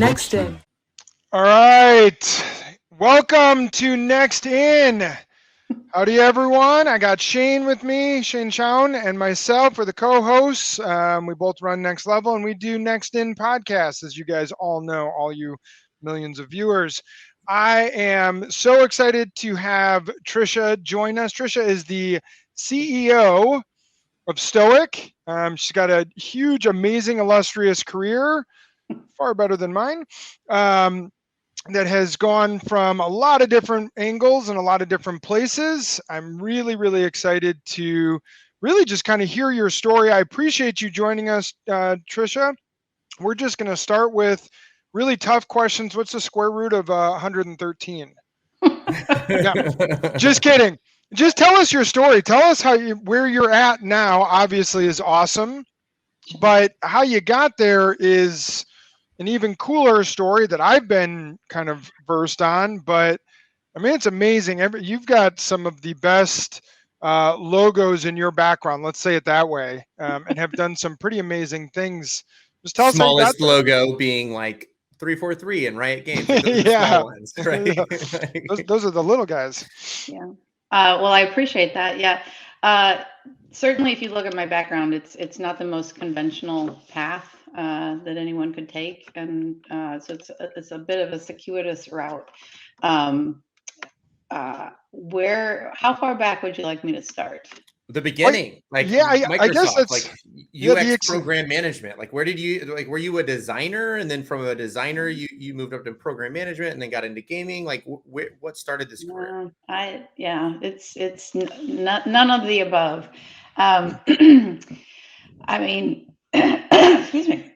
Next In. All right. Welcome to Next In. Howdy, everyone. I got Shane with me, Shane Chown, and myself are the co-hosts. We both run Next Level, and we do Next In podcasts, as you guys all know, all you millions of viewers. I am so excited to have Trisha join us. Trisha is the CEO of Stoic. She's got a huge, amazing, illustrious career, far better than mine. That has gone from a lot of different angles and a lot of different places. I'm really, really excited to really just kind of hear your story. I appreciate you joining us, Trisha. We're just going to start with really tough questions. What's the square root of 113? Yeah, just kidding. Just tell us your story. Tell us where you're at now. Obviously, is awesome, but how you got there is an even cooler story that I've been kind of versed on. But I mean, it's amazing. You've got some of the best logos in your background, let's say it that way, and have done some pretty amazing things. Just tell us how you got Smallest there. logo being like 343 and Riot Games. Like those are the Yeah. small ones, right? those are the little guys. Yeah. Well, I appreciate that. Yeah. Certainly, if you look at my background, it's not the most conventional path that anyone could take, and so it's a bit of a circuitous route. How far back would you like me to start? The beginning, like Microsoft, I guess that's like UX program management. Like, were you a designer, and then from a designer you moved up to program management, and then got into gaming? Like, what started this career? It's none of the above. I mean, excuse me.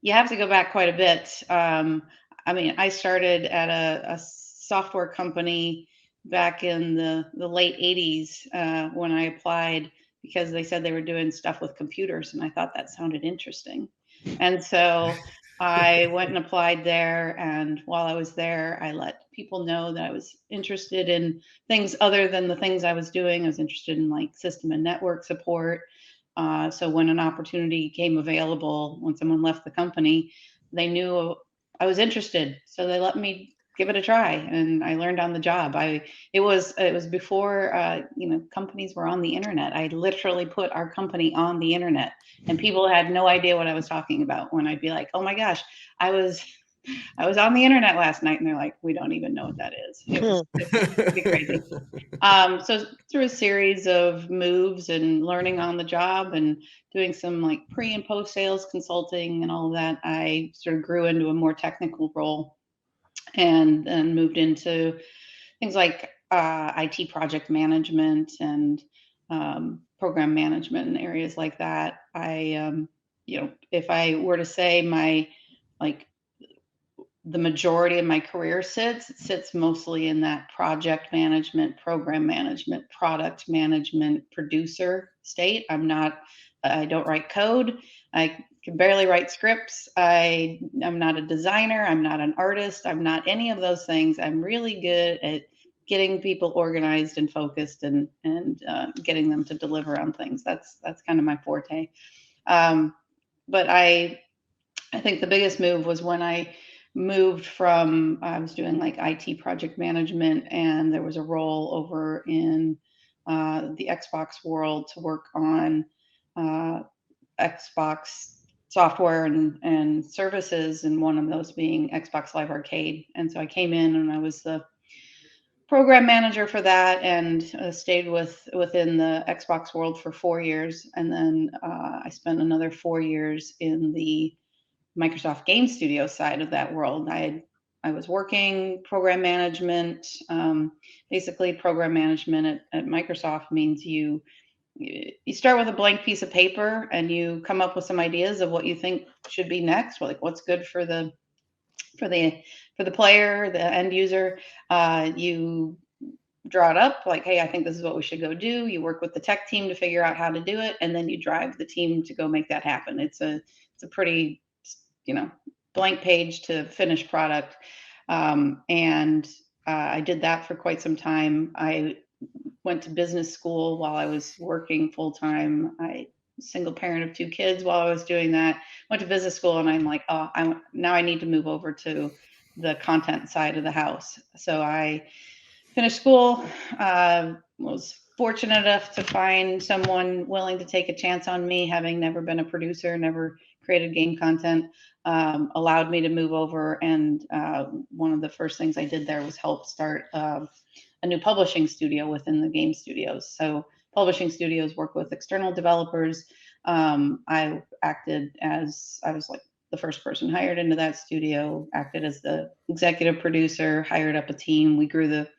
You have to go back quite a bit. I mean, I started at a software company back in the late 80s when I applied, because they said they were doing stuff with computers, and I thought that sounded interesting. And so I went and applied there, and while I was there, I let people know that I was interested in things other than the things I was doing. I was interested in like system and network support. So when an opportunity came available, when someone left the company, they knew I was interested, so they let me give it a try, and I learned on the job. It was before companies were on the internet. I literally put our company on the internet, and people had no idea what I was talking about when I'd be like, "Oh my gosh, I was on the internet last night," and they're like, "We don't even know what that is." It was pretty crazy. So through a series of moves and learning on the job and doing some like pre and post sales consulting and all of that, I sort of grew into a more technical role, and then moved into things like IT project management and program management and areas like that. If I were to say the majority of my career sits mostly in that project management, program management, product management, producer state. I don't write code. I can barely write scripts. I'm not a designer. I'm not an artist. I'm not any of those things. I'm really good at getting people organized and focused and getting them to deliver on things. That's kind of my forte. But I think the biggest move was when I moved from, I was doing like IT project management, and there was a role over in the Xbox world to work on Xbox software and services, and one of those being Xbox Live Arcade. And so I came in and I was the program manager for that, and stayed within the Xbox world for 4 years. And then I spent another 4 years in the Microsoft Game Studio side of that world. I was working program management. Basically, program management at Microsoft means you start with a blank piece of paper and you come up with some ideas of what you think should be next, like what's good for the player, the end user. You draw it up like, hey, I think this is what we should go do. You work with the tech team to figure out how to do it, and then you drive the team to go make that happen. It's a pretty blank page to finished product. And I did that for quite some time. I went to business school while I was working full time. I single parent of 2 kids while I was doing that. Went to business school, and I'm like, oh, now I need to move over to the content side of the house. So I finished school, was fortunate enough to find someone willing to take a chance on me, having never been a producer, never created game content, allowed me to move over. And one of the first things I did there was help start a new publishing studio within the game studios. So publishing studios work with external developers. I was like the first person hired into that studio, acted as the executive producer, hired up a team. We grew the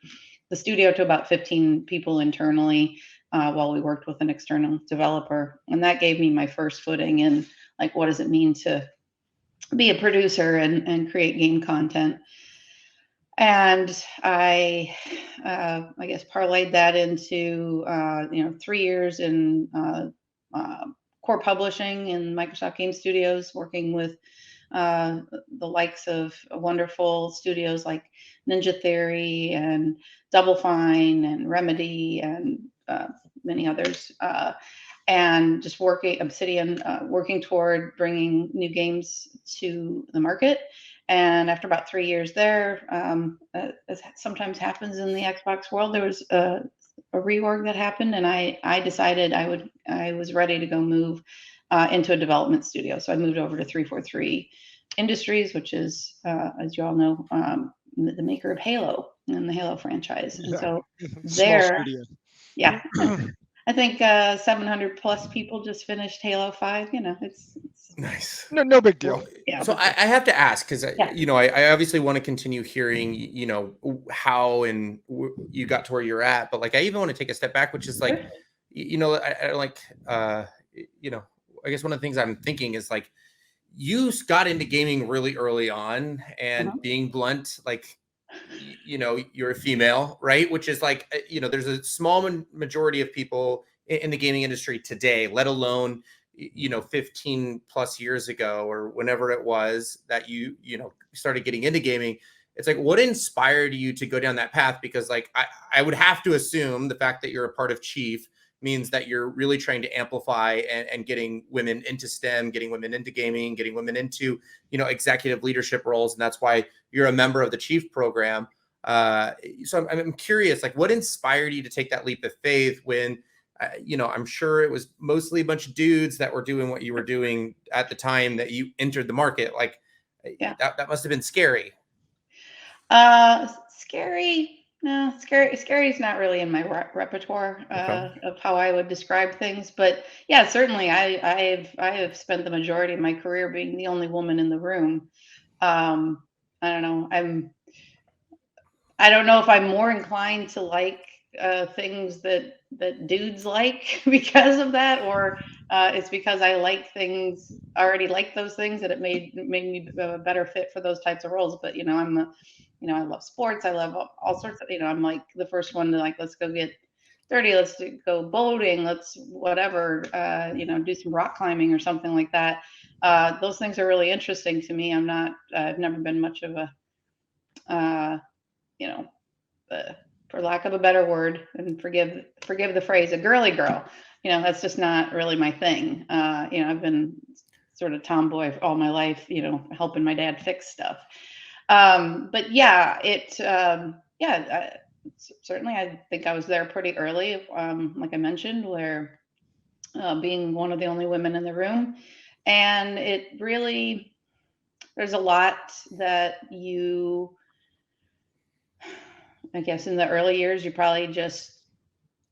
studio to about 15 people internally while we worked with an external developer. And that gave me my first footing in like, what does it mean to be a producer and create game content? And I guess parlayed that into 3 years in core publishing in Microsoft Game Studios, working with the likes of wonderful studios like Ninja Theory and Double Fine and Remedy and many others, and just Obsidian, working toward bringing new games to the market. And after about 3 years there, as sometimes happens in the Xbox world, there was a reorg that happened, and I decided I was ready to go move into a development studio. So I moved over to 343 Industries, which is, as you all know, the maker of Halo and the Halo franchise. And so there, yeah, I think 700 plus people just finished Halo 5. It's nice. No big deal. Well, yeah. So I have to ask, because I obviously want to continue hearing, how and you got to where you're at, but like I even want to take a step back, which is like, I guess one of the things I'm thinking is like, you got into gaming really early on, and being blunt, like, you're a female, right? Which is like, there's a small majority of people in the gaming industry today, let alone, 15 plus years ago or whenever it was that you started getting into gaming. It's like, what inspired you to go down that path? Because like, I would have to assume the fact that you're a part of Chief means that you're really trying to amplify and getting women into STEM, getting women into gaming, getting women into, executive leadership roles. And that's why you're a member of the Chief program. So I'm curious, like, what inspired you to take that leap of faith when, I'm sure it was mostly a bunch of dudes that were doing what you were doing at the time that you entered the market. Like, that must've been scary. Scary. No, scary is not really in my repertoire of how I would describe things. But yeah, certainly I have spent the majority of my career being the only woman in the room. I don't know. I don't know if I'm more inclined to like things that dudes like because of that, or it's because I already like those things, that it made me a better fit for those types of roles. But I love sports. I love all sorts of, I'm like the first one to like, let's go get dirty. Let's go boating. Let's whatever, do some rock climbing or something like that. Those things are really interesting to me. I've never been much of a, for lack of a better word, and forgive the phrase, a girly girl. That's just not really my thing. I've been sort of tomboy all my life, helping my dad fix stuff. But yeah, certainly I think I was there pretty early, like I mentioned, where being one of the only women in the room. And it really, there's a lot that I guess in the early years, you probably just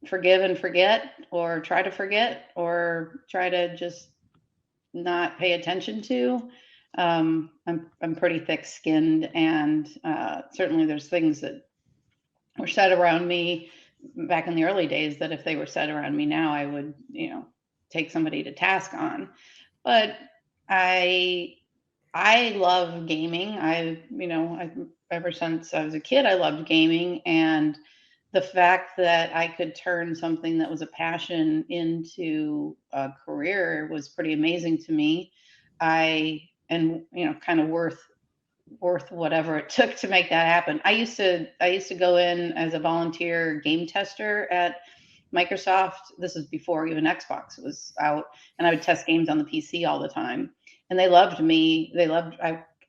forgive and forget, or try to forget, or try to just not pay attention to. I'm pretty thick-skinned, and certainly there's things that were said around me back in the early days that if they were said around me now, I would, take somebody to task on. But I love gaming. Ever since I was a kid, I loved gaming, and the fact that I could turn something that was a passion into a career was pretty amazing to me. Kind of worth whatever it took to make that happen. I used to go in as a volunteer game tester at Microsoft, this is before even Xbox was out, and I would test games on the PC all the time. And they loved me.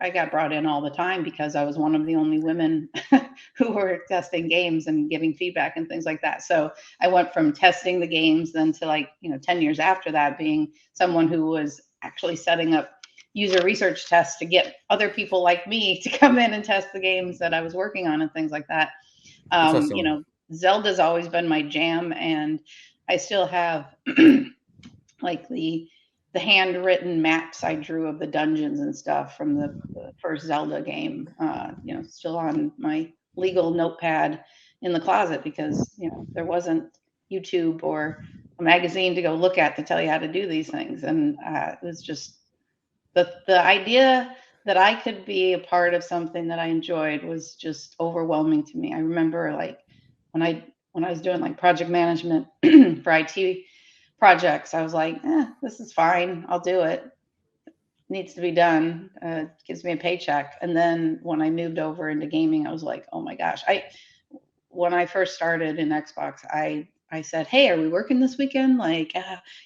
I got brought in all the time because I was one of the only women who were testing games and giving feedback and things like that. So I went from testing the games then to, like, 10 years after that, being someone who was actually setting up user research tests to get other people like me to come in and test the games that I was working on and things like that. Awesome. Zelda's always been my jam, and I still have like the handwritten maps I drew of the dungeons and stuff from the first Zelda game, still on my legal notepad in the closet, because there wasn't YouTube or a magazine to go look at to tell you how to do these things. And it was just the idea that I could be a part of something that I enjoyed was just overwhelming to me. I remember, like, when I was doing like project management for IT projects, I was like, this is fine. I'll do it. Needs to be done. Gives me a paycheck. And then when I moved over into gaming, I was like, oh my gosh. When I first started in Xbox, I said, hey, are we working this weekend? Like,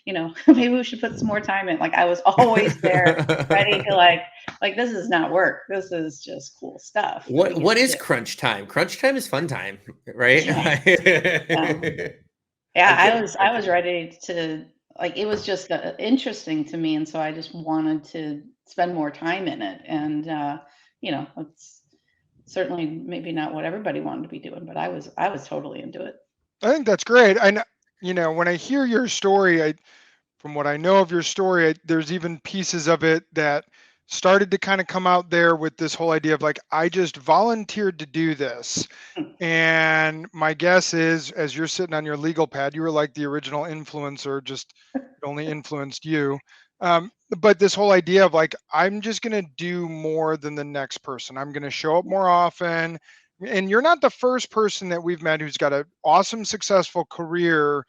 maybe we should put some more time in. Like, I was always there ready to like, this is not work. This is just cool stuff. What is crunch time? Crunch time is fun time, right? Yeah, I was ready to, like, it was just interesting to me. And so I just wanted to spend more time in it. And, it's certainly maybe not what everybody wanted to be doing, but I was totally into it. I think that's great. When I hear your story, from what I know of your story, there's even pieces of it that started to kind of come out there with this whole idea of, like, I just volunteered to do this. And my guess is, as you're sitting on your legal pad, you were like the original influencer, just it only influenced you. But this whole idea of, like, I'm just going to do more than the next person. I'm going to show up more often. And you're not the first person that we've met who's got an awesome, successful career.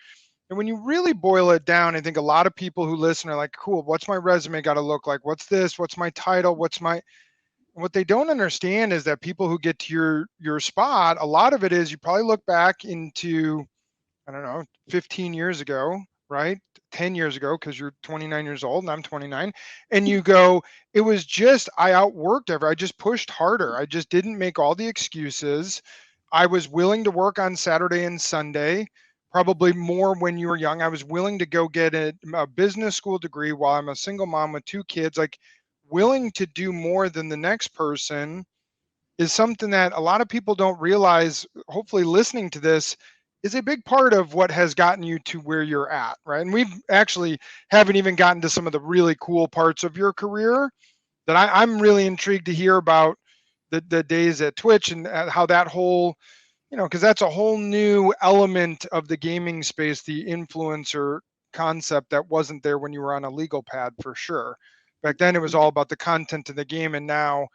And when you really boil it down, I think a lot of people who listen are like, cool, what's my resume got to look like? What's this? What's my title? What they don't understand is that people who get to your spot, a lot of it is you probably look back into, I don't know, 15 years ago, right? 10 years ago, because you're 29 years old and I'm 29. And you go, it was just, I outworked I just pushed harder. I just didn't make all the excuses. I was willing to work on Saturday and Sunday, probably more when you were young. I was willing to go get a business school degree while I'm a single mom with 2 kids. Like, willing to do more than the next person is something that a lot of people don't realize. Hopefully listening to this is a big part of what has gotten you to where you're at, right? And we've actually haven't even gotten to some of the really cool parts of your career that I'm really intrigued to hear about, the days at Twitch and how that whole, because that's a whole new element of the gaming space, the influencer concept that wasn't there when you were on a legal pad, for sure. Back then it was all about the content of the game, and now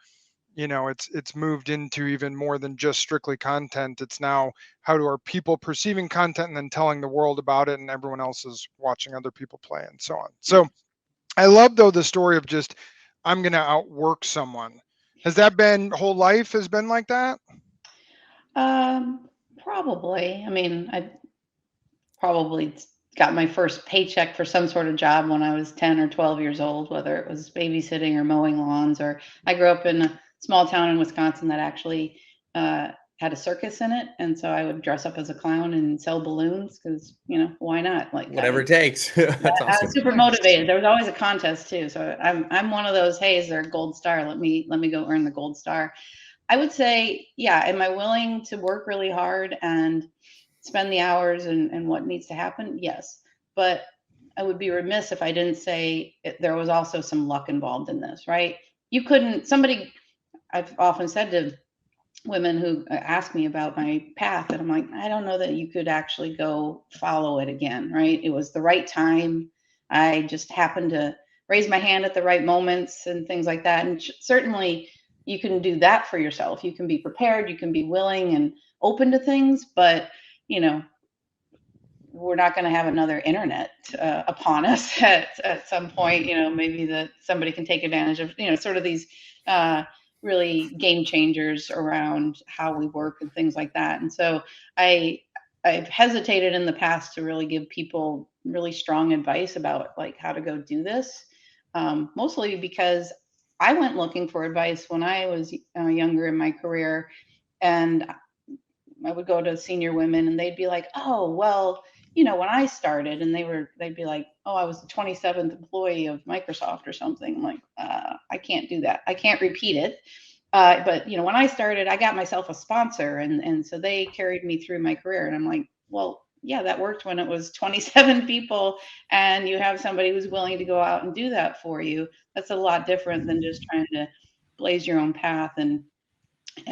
it's moved into even more than just strictly content. It's now, how are people perceiving content and then telling the world about it, and everyone else is watching other people play and so on. So I love, though, the story of just, I'm going to outwork someone. Has that been whole life has been like that? Probably. I mean, I probably got my first paycheck for some sort of job when I was 10 or 12 years old, whether it was babysitting or mowing lawns. Or I grew up in a small town in Wisconsin that actually had a circus in it. And so I would dress up as a clown and sell balloons because, why not? Like, whatever it takes. That's awesome. I was super motivated. There was always a contest too. So I'm one of those, hey, is there a gold star? Let me go earn the gold star. I would say, yeah. Am I willing to work really hard and spend the hours and what needs to happen? Yes. But I would be remiss if I didn't say there was also some luck involved in this, right? I've often said to women who ask me about my path, and I'm like, I don't know that you could actually go follow it again, right? It was the right time. I just happened to raise my hand at the right moments and things like that. And certainly you can do that for yourself. You can be prepared, you can be willing and open to things, but we're not going to have another internet upon us at some point. Maybe that somebody can take advantage of, sort of these really game changers around how we work and things like that. And so I I've hesitated in the past to really give people really strong advice about like how to go do this, mostly because I went looking for advice when I was younger in my career, and I would go to senior women and they'd be like, oh, well, when I started, and they'd be like, oh, I was the 27th employee of Microsoft or something. I'm like, I can't do that. I can't repeat it. But when I started, I got myself a sponsor, and so they carried me through my career. And I'm like, well, yeah, that worked when it was 27 people, and you have somebody who's willing to go out and do that for you. That's a lot different than just trying to blaze your own path and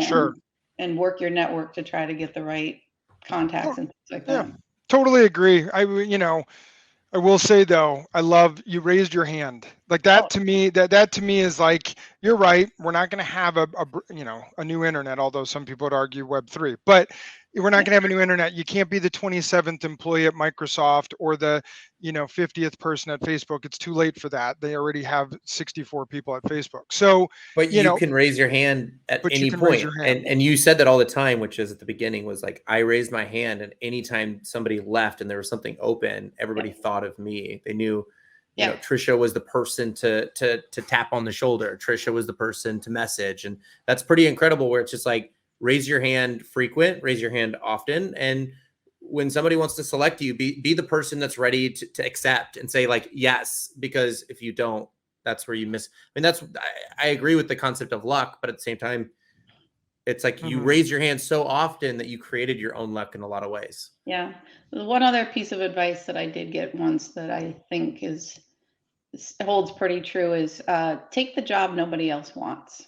Sure. and work your network to try to get the right contacts and things like Yeah, that. totally agree. I will say though, I love you raised your hand. Like that to me, that to me is like, you're right. We're not going to have a new internet, although some people would argue Web3, but we're not going to have a new internet. You can't be the 27th employee at Microsoft or the, 50th person at Facebook. It's too late for that. They already have 64 people at Facebook. So, but you can raise your hand at any point. And you said that all the time, which is at the beginning was like, I raised my hand, and anytime somebody left and there was something open, everybody thought of me. They knew, Trisha was the person to tap on the shoulder. Trisha was the person to message. And that's pretty incredible, where it's just like, raise your hand frequent, raise your hand often. And when somebody wants to select you, be the person that's ready to accept and say like, yes, because if you don't, that's where you miss. I mean, I agree with the concept of luck, but at the same time, it's like you raise your hand so often that you created your own luck in a lot of ways. Yeah. One other piece of advice that I did get once that I think holds pretty true is take the job nobody else wants.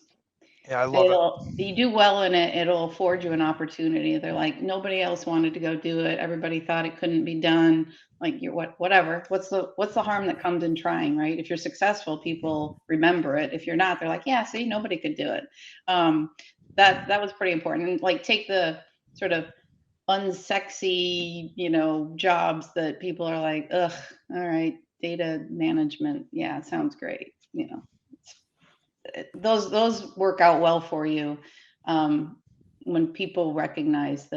Yeah, I love it. You do well in it, it'll afford you an opportunity. They're like, nobody else wanted to go do it. Everybody thought it couldn't be done. Like, whatever. What's the harm that comes in trying, right? If you're successful, people remember it. If you're not, they're like, yeah, see, nobody could do it. That was pretty important. And like, take the sort of unsexy, jobs that people are like, ugh, all right, data management. Yeah, it sounds great. Those work out well for you when people recognize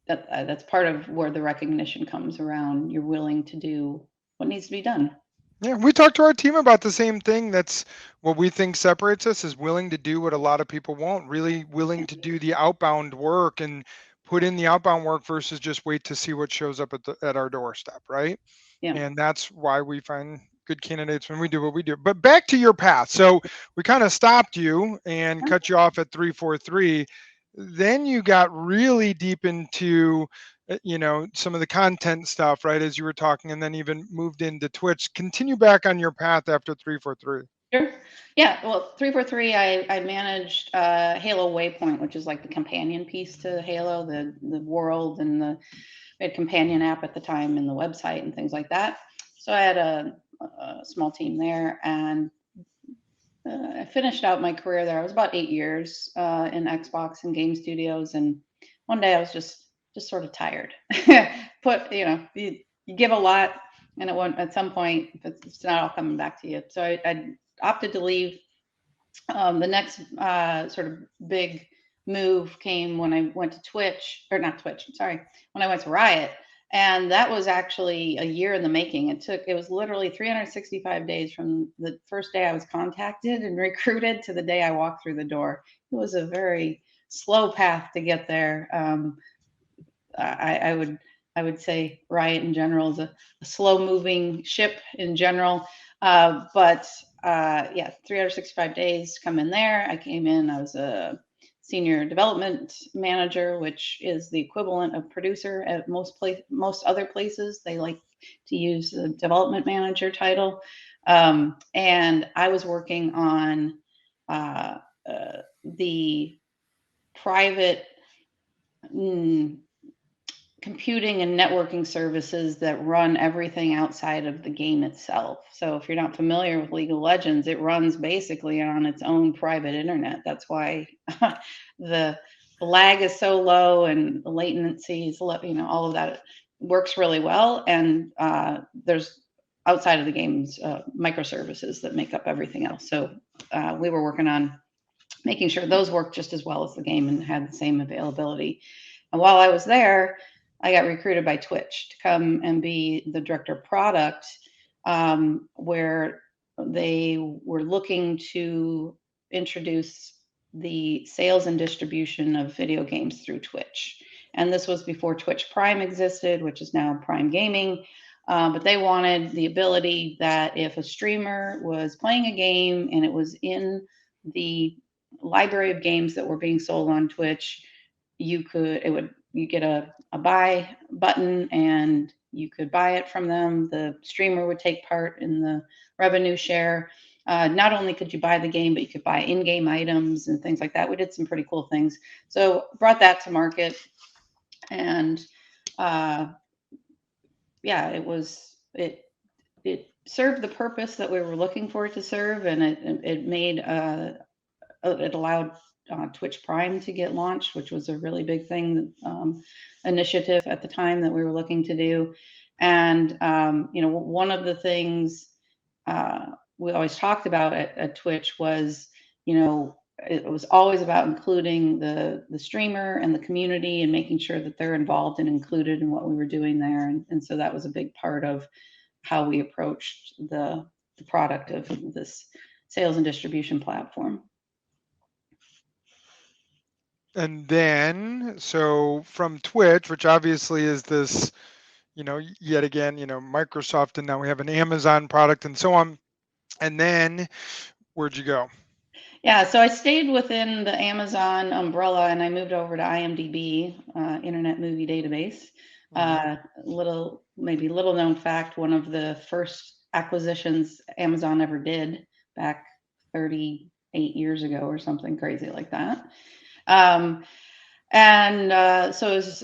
that's part of where the recognition comes around. You're willing to do what needs to be done. Yeah, we talked to our team about the same thing. That's what we think separates us, is willing to do what a lot of people won't, really willing to do the outbound work and put in the outbound work versus just wait to see what shows up at our doorstep, right? Yeah. And that's why we find good candidates when we do what we do. But back to your path. So we kind of stopped you and cut you off at 343. Then you got really deep into some of the content stuff, right, as you were talking, and then even moved into Twitch. Continue back on your path after 343. Sure. Yeah. Well, 343, I managed Halo Waypoint, which is like the companion piece to Halo, the world, and we had companion app at the time, and the website and things like that. So I had a small team there, and I finished out my career there. I was about 8 years in Xbox and game studios, and one day I was just sort of tired. You give a lot, and at some point it's not all coming back to you. So I opted to leave. The next sort of big move came when I went to Twitch, or not Twitch, sorry, when I went to Riot. And that was actually a year in the making. It was literally 365 days from the first day I was contacted and recruited to the day I walked through the door. It was a very slow path to get there. I would say Riot in general is a slow moving ship in general. But 365 days come in there. I came in, I was a senior development manager, which is the equivalent of producer at most other places. They like to use the development manager title. And I was working on the private computing and networking services that run everything outside of the game itself. So if you're not familiar with League of Legends, it runs basically on its own private internet. That's why the lag is so low and the latency is low, all of that works really well. And there's outside of the games microservices that make up everything else. So we were working on making sure those worked just as well as the game and had the same availability. And while I was there, I got recruited by Twitch to come and be the director of product, where they were looking to introduce the sales and distribution of video games through Twitch. And this was before Twitch Prime existed, which is now Prime Gaming. But they wanted the ability that if a streamer was playing a game and it was in the library of games that were being sold on Twitch, you get a buy button and you could buy it from them. The streamer would take part in the revenue share. Not only could you buy the game, but you could buy in-game items and things like that. We did some pretty cool things. So brought that to market, and yeah, it served the purpose that we were looking for it to serve, and it allowed Twitch Prime to get launched, which was a really big thing, initiative at the time that we were looking to do. And one of the things we always talked about at Twitch was, it was always about including the streamer and the community and making sure that they're involved and included in what we were doing there. And so that was a big part of how we approached the product of this sales and distribution platform. And then, so from Twitch, which obviously is this, yet again, Microsoft, and now we have an Amazon product and so on. And then where'd you go? Yeah, so I stayed within the Amazon umbrella, and I moved over to IMDb, Internet Movie Database. Little known fact, one of the first acquisitions Amazon ever did back 38 years ago or something crazy like that. So it was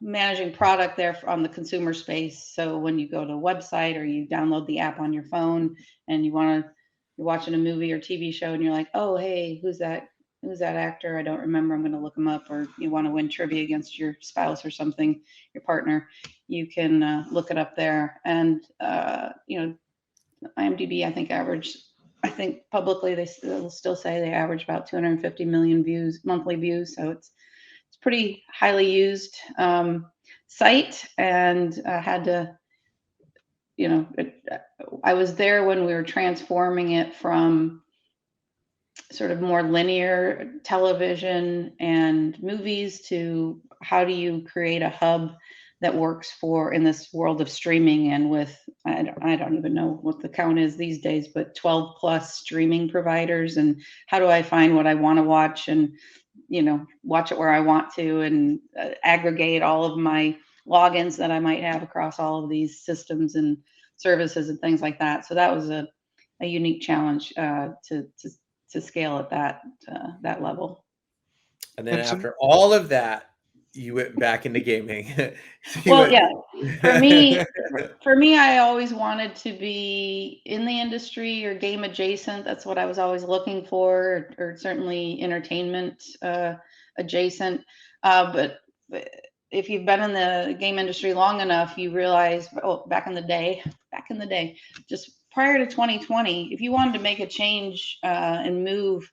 managing product there on the consumer space. So when you go to a website or you download the app on your phone and you're watching a movie or TV show and you're like, oh, hey, who's that actor? I don't remember. I'm going to look him up. Or you want to win trivia against your spouse or something, your partner, you can look it up there. And, IMDb, I think publicly they still say they average about 250 million monthly views. So it's pretty highly used site, and had to, I was there when we were transforming it from sort of more linear television and movies to how do you create a hub that works in this world of streaming, and with, I don't even know what the count is these days, but 12 plus streaming providers, and how do I find what I want to watch and, watch it where I want to, and aggregate all of my logins that I might have across all of these systems and services and things like that. So that was a unique challenge to scale at that level. And then after all of that, you went back into gaming. Yeah, for me, I always wanted to be in the industry or game adjacent. That's what I was always looking for, or certainly entertainment adjacent. But if you've been in the game industry long enough, you realize, back in the day, just prior to 2020, if you wanted to make a change and move,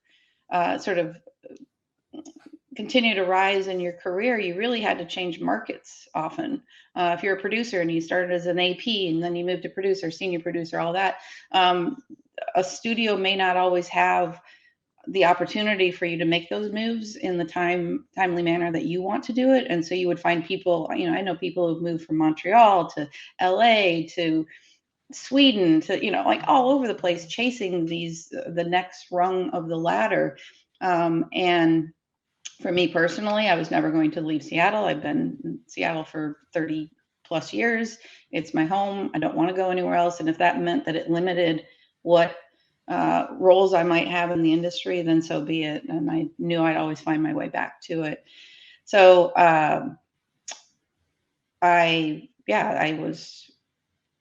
sort of continue to rise in your career, you really had to change markets often. If you're a producer and you started as an AP and then you moved to producer, senior producer, all that, a studio may not always have the opportunity for you to make those moves in the timely manner that you want to do it. And so you would find people, I know people who've moved from Montreal to LA to Sweden to, like all over the place, chasing the next rung of the ladder. And for me personally, I was never going to leave Seattle. I've been in Seattle for 30 plus years. It's my home. I don't want to go anywhere else. And if that meant that it limited what roles I might have in the industry, then so be it. And I knew I'd always find my way back to it. So I was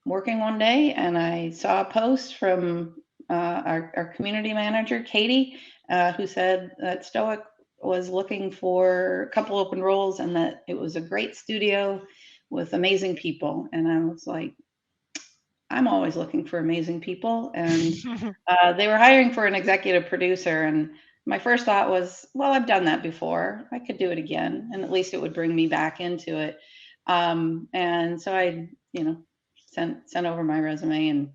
working one day and I saw a post from our community manager, Katie, who said that Stoic was looking for a couple open roles and that it was a great studio with amazing people. And I was like, I'm always looking for amazing people. And they were hiring for an executive producer. And my first thought was, well, I've done that before. I could do it again, and at least it would bring me back into it. And so I, sent over my resume, and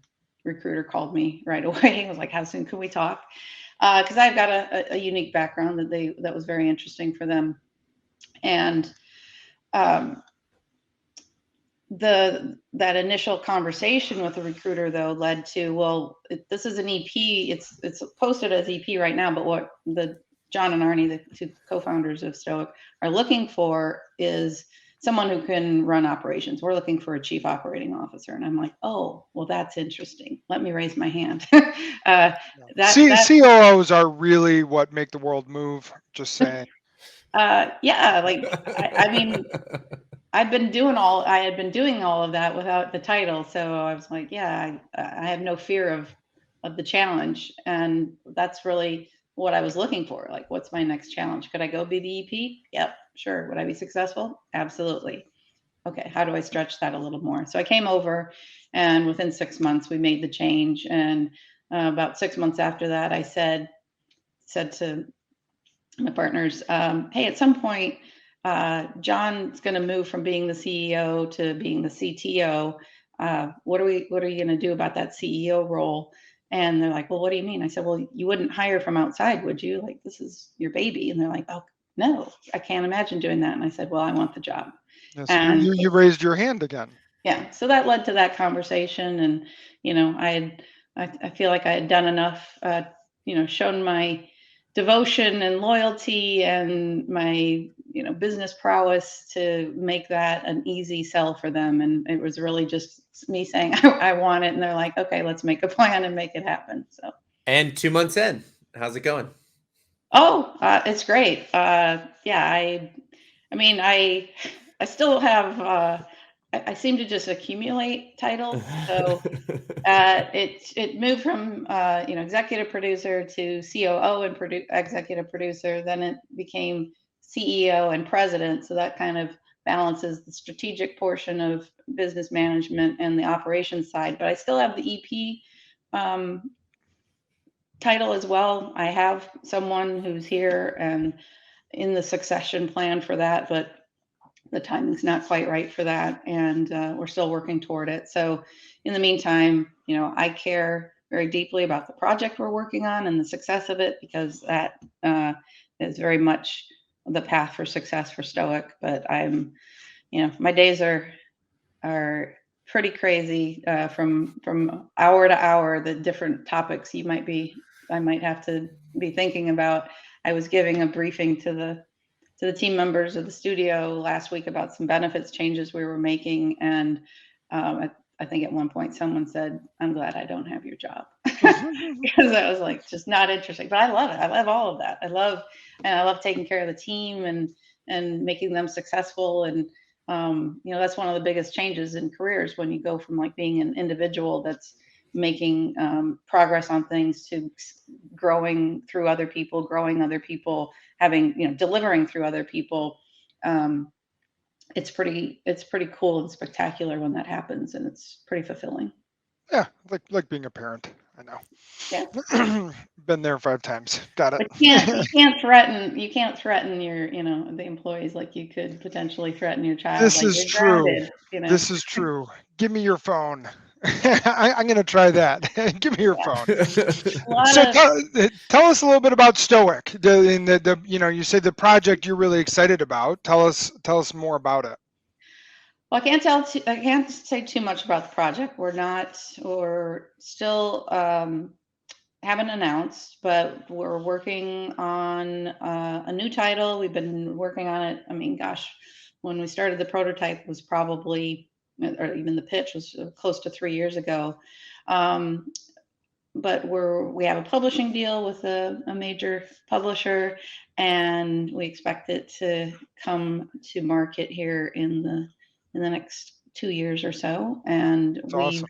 recruiter called me right away. He was like, "How soon can we talk?" Because I've got a unique background that was very interesting for them, and that initial conversation with the recruiter though led to, well, this is an EP. It's posted as EP right now, but what the John and Arnie, the two co-founders of Stoic, are looking for is someone who can run operations. We're looking for a chief operating officer. And I'm like, oh, well, that's interesting. Let me raise my hand. COOs are really what make the world move. Just saying. Yeah, like I mean, I had been doing all of that without the title. So I was like, yeah, I have no fear of the challenge. And that's really what I was looking for. Like, what's my next challenge? Could I go be the EP? Yep, sure. Would I be successful? Absolutely. Okay, how do I stretch that a little more? So I came over, and within 6 months, we made the change. And about 6 months after that, I said to my partners, hey, at some point, John's going to move from being the CEO to being the CTO. What are you going to do about that CEO role? And they're like, well, what do you mean? I said, well, you wouldn't hire from outside, would you? Like, this is your baby. And they're like, oh, no, I can't imagine doing that. And I said, well, I want the job. Yes, and you raised your hand again. Yeah. So that led to that conversation. And, I feel like I had done enough, shown my devotion and loyalty and my, business prowess to make that an easy sell for them. And it was really just me saying, I want it. And they're like, okay, let's make a plan and make it happen. So. And 2 months in, how's it going? Oh, it's great. Yeah, I still have, I seem to just accumulate titles. So it moved from executive producer to COO and executive producer. Then it became CEO and president. So that kind of balances the strategic portion of business management and the operations side. But I still have the EP title as well. I have someone who's here and in the succession plan for that, but the timing's not quite right for that, and we're still working toward it. So in the meantime, I care very deeply about the project we're working on and the success of it, because that is very much the path for success for Stoic. But I'm, my days are pretty crazy from hour to hour, the different topics I might have to be thinking about. I was giving a briefing to the team members of the studio last week about some benefits changes we were making. And I think at one point someone said, I'm glad I don't have your job. Because I was like, just not interesting. But I love it. I love all of that. I love taking care of the team and making them successful. And that's one of the biggest changes in careers, when you go from like being an individual that's making progress on things to growing through other people, growing other people, having, delivering through other people. It's pretty cool and spectacular when that happens, and it's pretty fulfilling. Yeah, like being a parent. I know. Yeah. Been there 5 times. Got it. You can't threaten your, the employees like you could potentially threaten your child. This like is true. Grounded, This is true. Give me your phone. I'm going to try that. Give me your phone. So tell us a little bit about Stoic. You say the project you're really excited about. Tell us more about it. Well, I can't say too much about the project. We're still haven't announced, but we're working on a new title. We've been working on it. I mean, gosh, when we started, the prototype was probably, or even the pitch was close to 3 years ago. But we have a publishing deal with a major publisher, and we expect it to come to market here in the next 2 years or so. And That's we've awesome.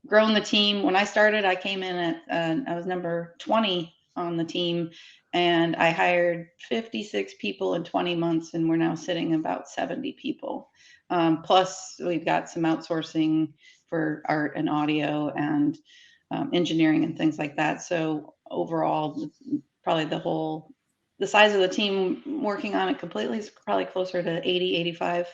grown the team. When I started, I came in at I was number 20 on the team, and I hired 56 people in 20 months, and we're now sitting about 70 people. Plus, we've got some outsourcing for art and audio, and engineering and things like that. So overall, probably the size of the team working on it completely is probably closer to 80, 85.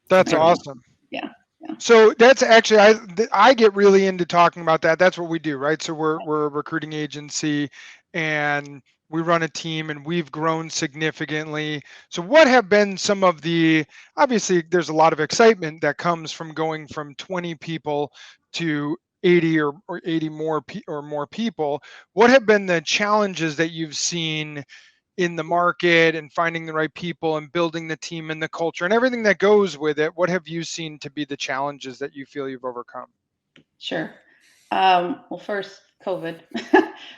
That's Right now. awesome. Yeah. So that's actually, I get really into talking about that. That's what we do, right? So we're a recruiting agency, and we run a team, and we've grown significantly. So what have been some of obviously there's a lot of excitement that comes from going from 20 people to 80 or 80 more people. What have been the challenges that you've seen in the market and finding the right people and building the team and the culture and everything that goes with it? What have you seen to be the challenges that you feel you've overcome? Sure. Well, first, COVID.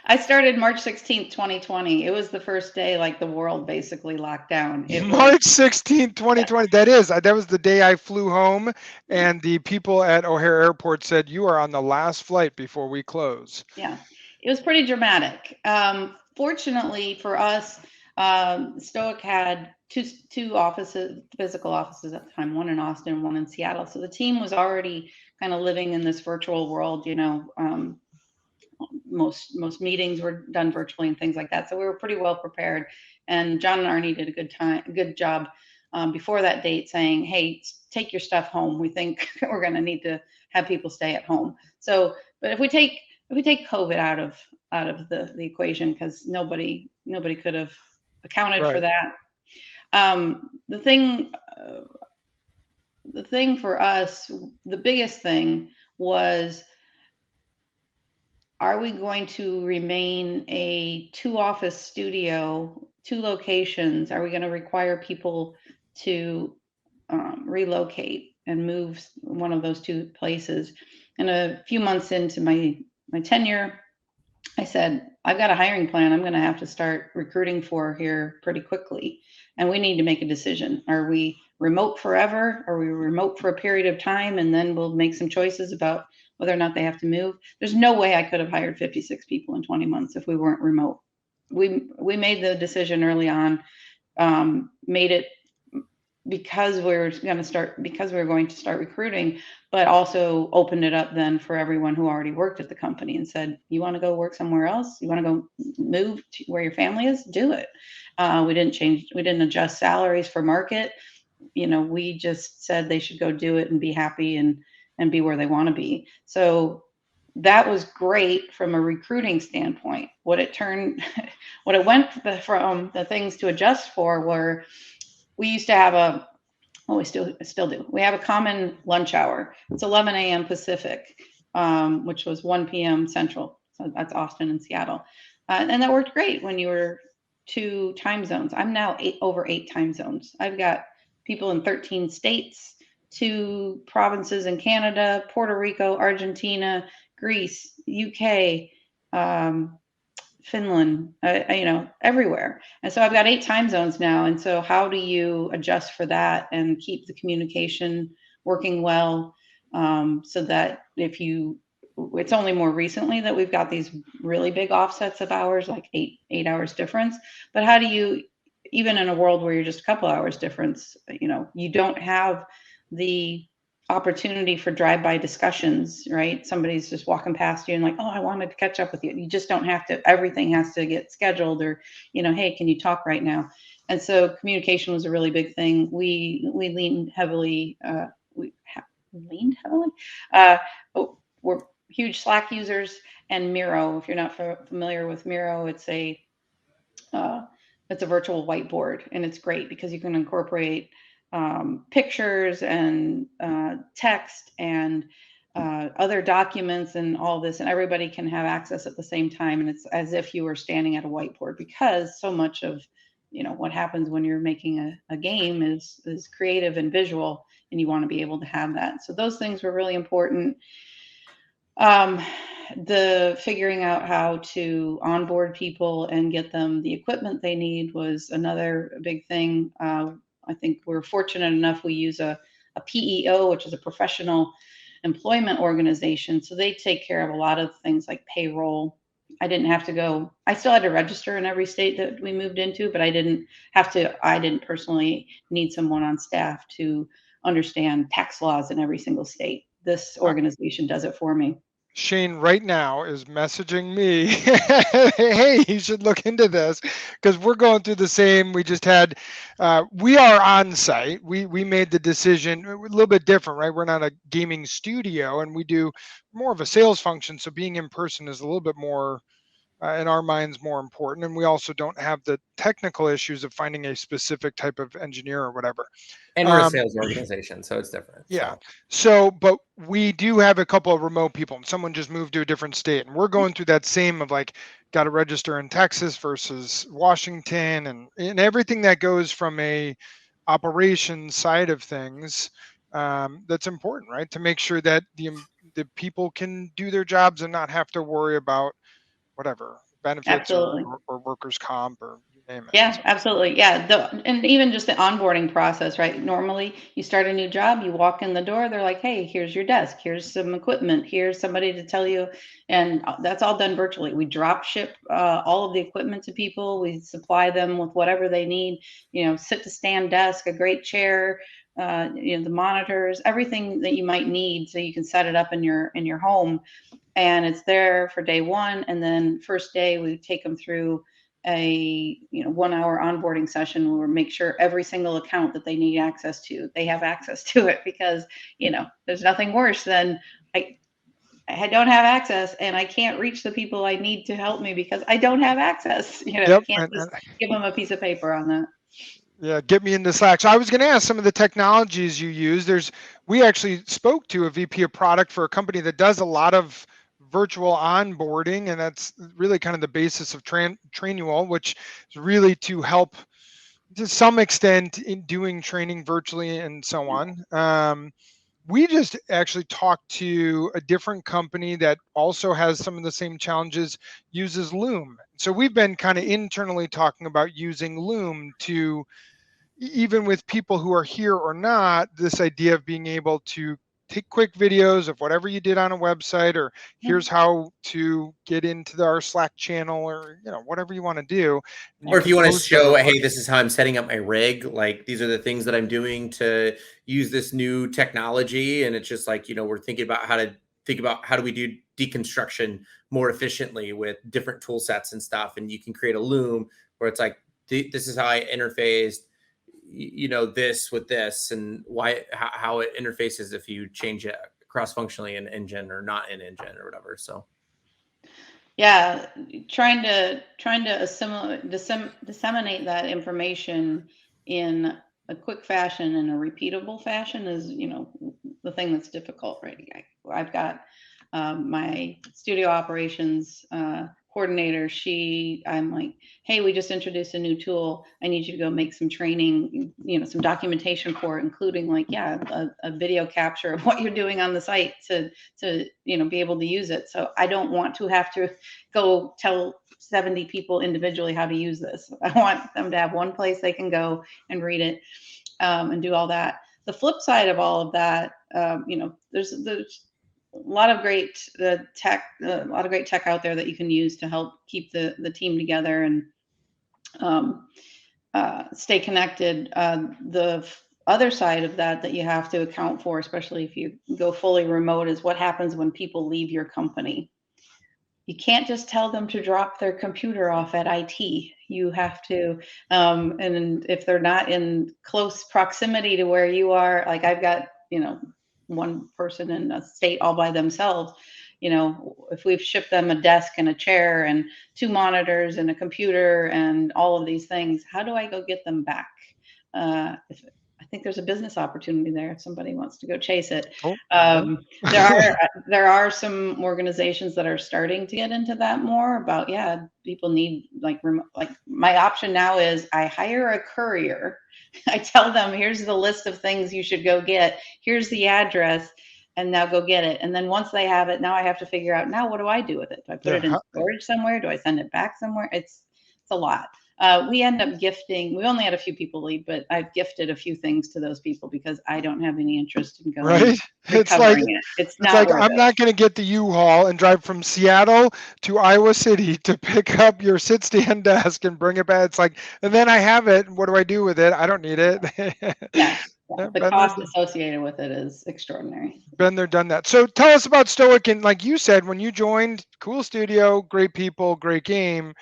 I started March 16th, 2020. It was the first day like the world basically locked down. March 16th, 2020. That was the day I flew home, and the people at O'Hare Airport said, "You are on the last flight before we close." Yeah, it was pretty dramatic. Fortunately for us, Stoic had two offices, physical offices at the time, one in Austin, one in Seattle. So the team was already kind of living in this virtual world. Most meetings were done virtually and things like that. So we were pretty well prepared. And John and Arnie did a good job before that date, saying, "Hey, take your stuff home. We think we're going to need to have people stay at home." So, but if we take COVID out of the equation, because nobody could have accounted for Right. that. The thing for us, the biggest thing was, are we going to remain a 2-office studio, 2 locations? Are we going to require people to relocate and move one of those 2 places? And a few months into my tenure, I said, I've got a hiring plan I'm going to have to start recruiting for here pretty quickly. And we need to make a decision. Are we remote forever? Are we remote for a period of time? And then we'll make some choices about whether or not they have to move. There's no way I could have hired 56 people in 20 months if we weren't remote. We made the decision early on, made it because we were going to start recruiting, but also opened it up then for everyone who already worked at the company and said, you want to go work somewhere else? You want to go move to where your family is? Do it. We didn't adjust salaries for market. We just said they should go do it and be happy and be where they want to be. So that was great from a recruiting standpoint. What it went from the things to adjust for were, we used to have we still do. We have a common lunch hour. It's 11 a.m. Pacific, which was 1 p.m. Central. So that's Austin and Seattle. And that worked great when you were 2 time zones. I'm now over 8 time zones. I've got people in 13 states, 2 provinces in Canada, Puerto Rico, Argentina, Greece, UK, Finland, everywhere. And so I've got 8 time zones now. And so how do you adjust for that and keep the communication working well, so that it's only more recently that we've got these really big offsets of hours, like 8 hours difference. But how do you, even in a world where you're just a couple hours difference, you don't have the opportunity for drive-by discussions, right? Somebody's just walking past you and like, oh, I wanted to catch up with you. You just don't have to, everything has to get scheduled, or, hey, can you talk right now? And so communication was a really big thing. We leaned heavily, we're huge Slack users, and Miro. If you're not familiar with Miro, it's a virtual whiteboard, and it's great because you can incorporate pictures and text and other documents and all this, and everybody can have access at the same time. And it's as if you were standing at a whiteboard, because so much of what happens when you're making a game is creative and visual, and you want to be able to have that. So those things were really important. The figuring out how to onboard people and get them the equipment they need was another big thing. I think we're fortunate enough, we use a PEO, which is a professional employment organization. So they take care of a lot of things like payroll. I still had to register in every state that we moved into, but I didn't personally need someone on staff to understand tax laws in every single state. This organization does it for me. Shane right now is messaging me, hey, you should look into this, because we're going through the same. We just had, we are on site. We made the decision a little bit different, right? We're not a gaming studio, and we do more of a sales function. So being in person is a little bit more, in our minds, more important. And we also don't have the technical issues of finding a specific type of engineer or whatever. And we're a sales organization, so it's different. Yeah. So, but we do have a couple of remote people, and someone just moved to a different state, and we're going through that same of like, got to register in Texas versus Washington, and everything that goes from a operations side of things. That's important, right? To make sure that the people can do their jobs and not have to worry about whatever benefits or workers' comp or you name it. Yeah, absolutely. Yeah. And even just the onboarding process, right? Normally you start a new job, you walk in the door, they're like, hey, here's your desk, here's some equipment, here's somebody to tell you. And that's all done virtually. We drop ship all of the equipment to people. We supply them with whatever they need, sit to stand desk, a great chair, the monitors, everything that you might need so you can set it up in your home. And it's there for day one. And then first day we take them through a 1 hour onboarding session where we make sure every single account that they need access to, they have access to it, because there's nothing worse than I don't have access and I can't reach the people I need to help me because I don't have access. Yep. I can't just give them a piece of paper on that. Yeah, get me into Slack. So I was going to ask some of the technologies you use. We actually spoke to a VP of product for a company that does a lot of virtual onboarding, and that's really kind of the basis of Trainual, which is really to help to some extent in doing training virtually and so on. We just actually talked to a different company that also has some of the same challenges, uses Loom. So we've been kind of internally talking about using Loom to, even with people who are here or not, this idea of being able to take quick videos of whatever you did on a website, or here's how to get into our Slack channel, or whatever you want to do. Or if you want to show, hey, this is how I'm setting up my rig. Like, these are the things that I'm doing to use this new technology. And it's just like, we're thinking about how do we do deconstruction more efficiently with different tool sets and stuff. And you can create a Loom where it's like, this is how I interfaced this with this, and how it interfaces if you change it cross-functionally in engine or not in engine or whatever. So yeah, trying to disseminate that information in a quick fashion and a repeatable fashion is the thing that's difficult, right? I've got my studio operations coordinator. I'm like, hey, we just introduced a new tool. I need you to go make some training, some documentation for it, including a video capture of what you're doing on the site to be able to use it. So I don't want to have to go tell 70 people individually how to use this. I want them to have one place they can go and read it and do all that. The flip side of all of that, there's a lot of great tech out there that you can use to help keep the team together and stay connected. The other side of that you have to account for, especially if you go fully remote, is what happens when people leave your company. You can't just tell them to drop their computer off at IT. You have to, and if they're not in close proximity to where you are, like I've got, one person in a state all by themselves, if we've shipped them a desk and a chair and 2 monitors and a computer and all of these things, how do I go get them back? I think there's a business opportunity there if somebody wants to go chase it. There are some organizations that are starting to get into that more about, people need like my option now is I hire a courier. I tell them, here's the list of things you should go get. Here's the address, and now go get it. And then once they have it, now I have to figure out, now what do I do with it? Do I put it in storage somewhere? Do I send it back somewhere? It's a lot. We end up gifting. We only had a few people leave, but I've gifted a few things to those people because I don't have any interest in going. Right? It's like I'm not going to get the U-Haul and drive from Seattle to Iowa City to pick up your sit-stand desk and bring it back. It's like, and then I have it. What do I do with it? I don't need it. Yeah. The cost associated with it is extraordinary. Been there, done that. So tell us about Stoic. And like you said, when you joined, cool studio, great people, great game.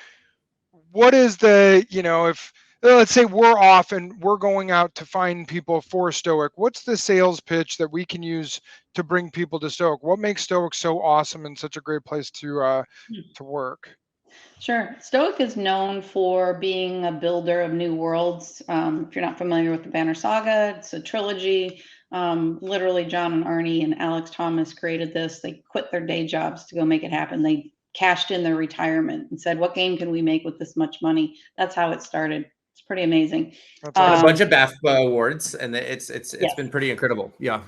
What is the, if let's say we're off and we're going out to find people for Stoic, what's the sales pitch that we can use to bring people to Stoic? What makes Stoic so awesome and such a great place to work? Sure. Stoic is known for being a builder of new worlds. If you're not familiar with the Banner Saga, it's a trilogy. Literally, John and Arnie and Alex Thomas created this. They quit their day jobs to go make it happen. They cashed in their retirement and said, what game can we make with this much money? That's how it started. It's pretty amazing. That's a bunch of BAFTA awards, and it's been pretty incredible. Yeah.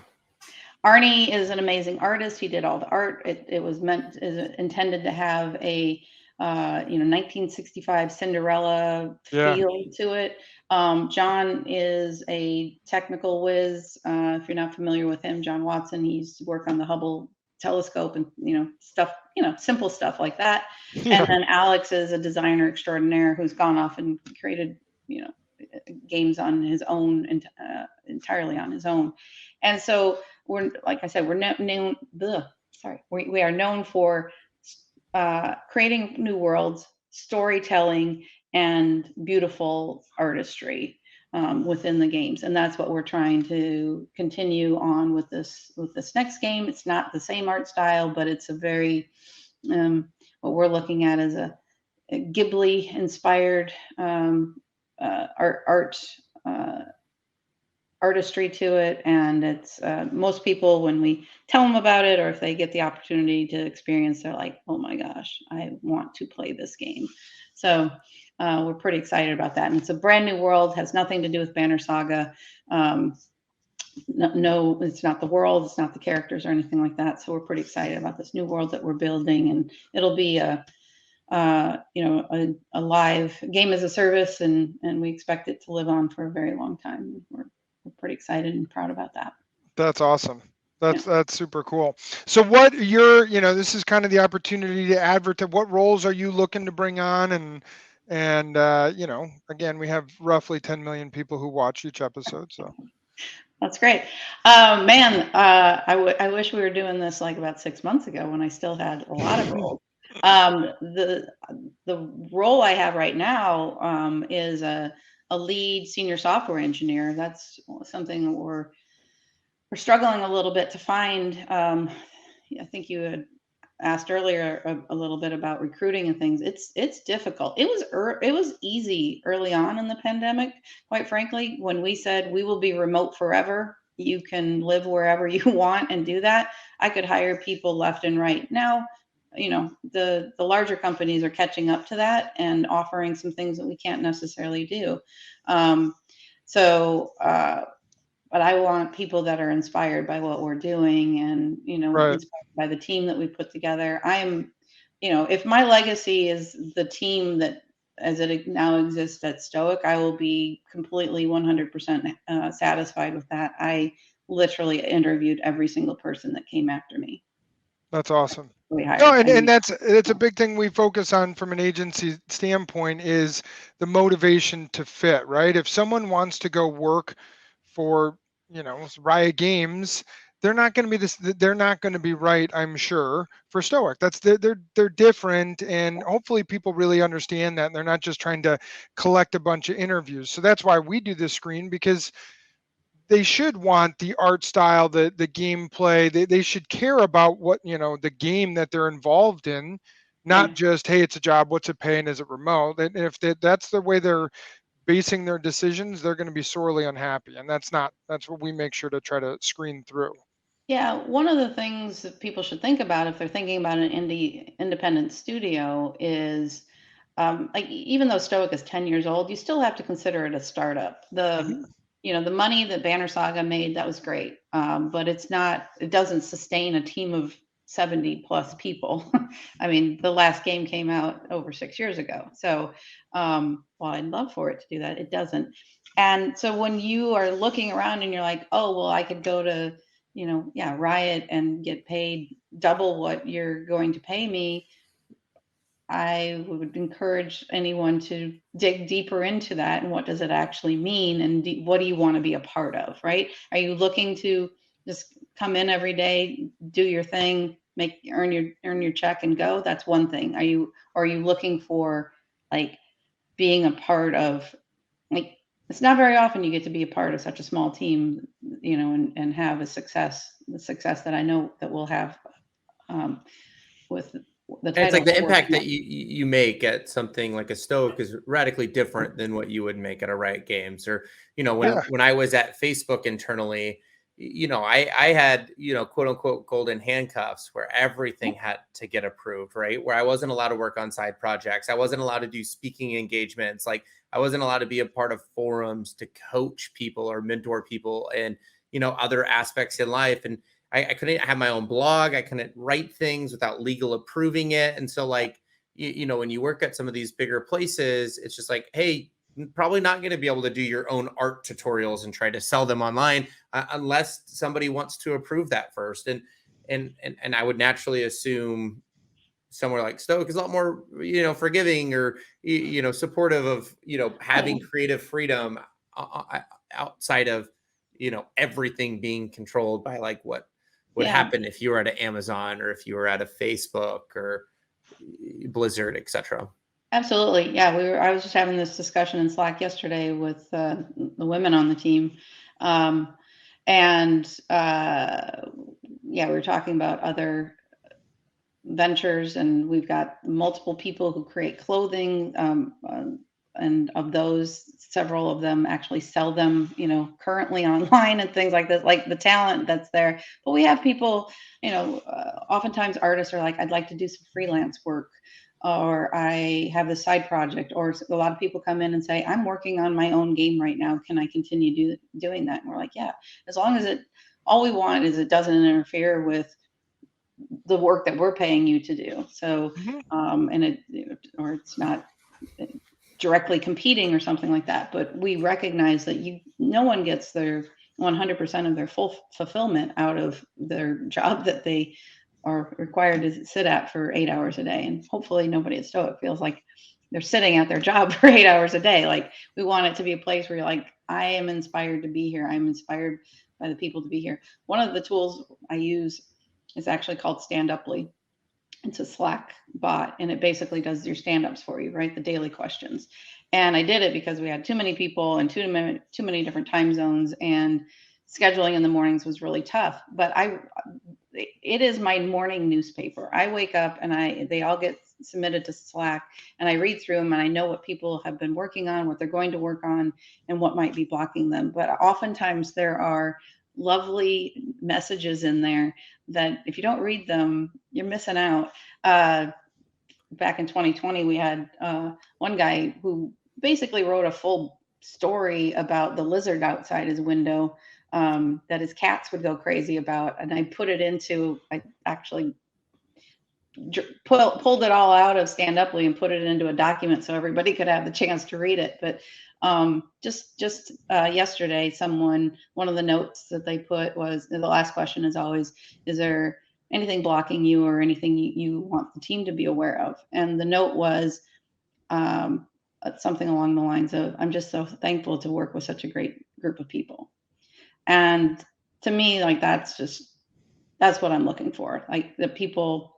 Arnie is an amazing artist. He did all the art. It was intended to have a 1965 Cinderella feel to it. John is a technical whiz. If you're not familiar with him, John Watson, he used to work on the Hubble telescope and stuff, simple stuff like that. Yeah. And then Alex is a designer extraordinaire who's gone off and created games on his own, entirely on his own. And so we're, like I said, we're known. We are known for creating new worlds, storytelling, and beautiful artistry within the games, and that's what we're trying to continue on with this next game. It's not the same art style, but it's a very what we're looking at is a Ghibli inspired artistry to it, and it's most people, when we tell them about it, or if they get the opportunity to experience, they're like, oh my gosh, I want to play this game. So we're pretty excited about that, and it's a brand new world, has nothing to do with Banner Saga. No, it's not the world, it's not the characters or anything like that. So we're pretty excited about this new world that we're building, and it'll be a live game as a service, and we expect it to live on for a very long time. We're pretty excited and proud about that. That's awesome. That's super cool. So what this is kind of the opportunity to advertise. What roles are you looking to bring on? And again, we have roughly 10 million people who watch each episode. So that's great. I wish we were doing this like about 6 months ago when I still had a lot of roles. The role I have right now is a lead senior software engineer. That's something that we're struggling a little bit to find. I think you had asked earlier a little bit about recruiting and things. It's difficult. It was easy early on in the pandemic, quite frankly, when we said we will be remote forever. You can live wherever you want and do that. I could hire people left and right. Now, the larger companies are catching up to that and offering some things that we can't necessarily do. But I want people that are inspired by what we're doing and, right, inspired by the team that we put together. If my legacy is the team that as it now exists at Stoic, I will be completely 100% satisfied with that. I literally interviewed every single person that came after me. That's awesome. No, and it's a big thing we focus on from an agency standpoint is the motivation to fit, right? If someone wants to go work for, Riot Games, they're not going to be right, I'm sure, for Stoic. They're different, and hopefully people really understand that, and they're not just trying to collect a bunch of interviews. So that's why we do this screen, because they should want the art style, the gameplay. They should care about what, the game that they're involved in, not just, hey, it's a job, what's it paying, is it remote? And if that's the way they're basing their decisions, they're going to be sorely unhappy. And that's what we make sure to try to screen through. Yeah, one of the things that people should think about if they're thinking about an independent studio is, even though Stoic is 10 years old, you still have to consider it a startup. The money that Banner Saga made, that was great. But it doesn't sustain a team of 70 plus people. I mean, the last game came out over 6 years ago. So, while I'd love for it to do that, it doesn't. And so when you are looking around and you're like, oh, well, I could go to, Riot and get paid double what you're going to pay me. I would encourage anyone to dig deeper into that and what does it actually mean, and what do you want to be a part of, right? Are you looking to just come in every day, do your thing, earn your check and go? That's one thing. Are you looking for like being a part of, like, it's not very often you get to be a part of such a small team, and have the success that I know that we'll have with the And it's title like the we're impact working that on. you make at something like a Stoic is radically different than what you would make at a Riot Games. Or, Yeah. when I was at Facebook internally, I had, quote unquote golden handcuffs where everything had to get approved, right? Where I wasn't allowed to work on side projects. I wasn't allowed to do speaking engagements. Like, I wasn't allowed to be a part of forums to coach people or mentor people and, other aspects in life. And I couldn't have my own blog. I couldn't write things without legal approving it. And so, like, when you work at some of these bigger places, it's just like, hey, probably not going to be able to do your own art tutorials and try to sell them online unless somebody wants to approve that first. And I would naturally assume somewhere like Stoic is a lot more, forgiving or, supportive of, having creative freedom outside of, everything being controlled by like what would Yeah, happen if you were at an Amazon or if you were at a Facebook or Blizzard, etc. absolutely. Yeah, I was just having this discussion in Slack yesterday with the women on the team, and yeah, we were talking about other ventures, and we've got multiple people who create clothing, and of those, several of them actually sell them, currently online and things like this, like the talent that's there. But we have people, oftentimes artists are like, I'd like to do some freelance work, or I have this side project, or a lot of people come in and say, I'm working on my own game right now. Can I continue doing that? And we're like, yeah, as long as all we want is it doesn't interfere with the work that we're paying you to do. So, and or it's not directly competing or something like that, but we recognize that no one gets their 100% of their full fulfillment out of their job that they are required to sit at for 8 hours a day. And hopefully nobody at Stoic feels like they're sitting at their job for 8 hours a day. Like, we want it to be a place where you're like, I am inspired to be here. I'm inspired by the people to be here. One of the tools I use is actually called Stand Uply. It's a Slack bot, and it basically does your stand-ups for you, right? The daily questions. And I did it because we had too many people and too many different time zones, and scheduling in the mornings was really tough. But it is my morning newspaper. I wake up and they all get submitted to Slack, and I read through them, and I know what people have been working on, what they're going to work on, and what might be blocking them. But oftentimes there are lovely messages in there that if you don't read them, you're missing out. Back in 2020, we had one guy who basically wrote a full story about the lizard outside his window, that his cats would go crazy about. And I actually pulled it all out of Stand Uply and put it into a document so everybody could have the chance to read it. But just yesterday, one of the notes that they put was, the last question is always, is there anything blocking you or anything you want the team to be aware of? And the note was something along the lines of, I'm just so thankful to work with such a great group of people. And to me, like, that's what I'm looking for. Like, the people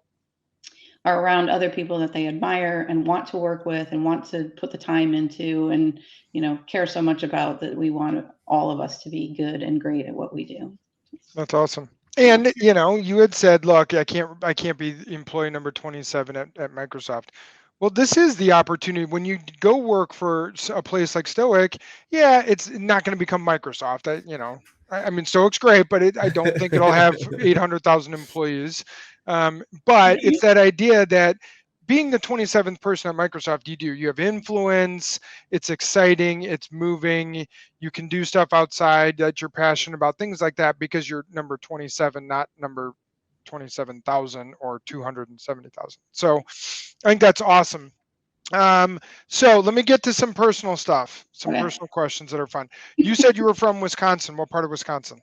are around other people that they admire and want to work with and want to put the time into, and care so much about, that we want all of us to be good and great at what we do. That's awesome. And you had said, look, I can't be employee number 27 at Microsoft. Well, this is the opportunity when you go work for a place like Stoic. Yeah, it's not going to become Microsoft. I mean, Stoic's great, but I don't think it'll have 800,000 employees. But it's that idea that being the 27th person at Microsoft, you have influence. It's exciting. It's moving. You can do stuff outside that you're passionate about, things like that, because you're number 27, not number 27,000 or 270,000. So I think that's awesome. So let me get to some personal stuff, some personal questions that are fun. You said you were from Wisconsin. What part of Wisconsin?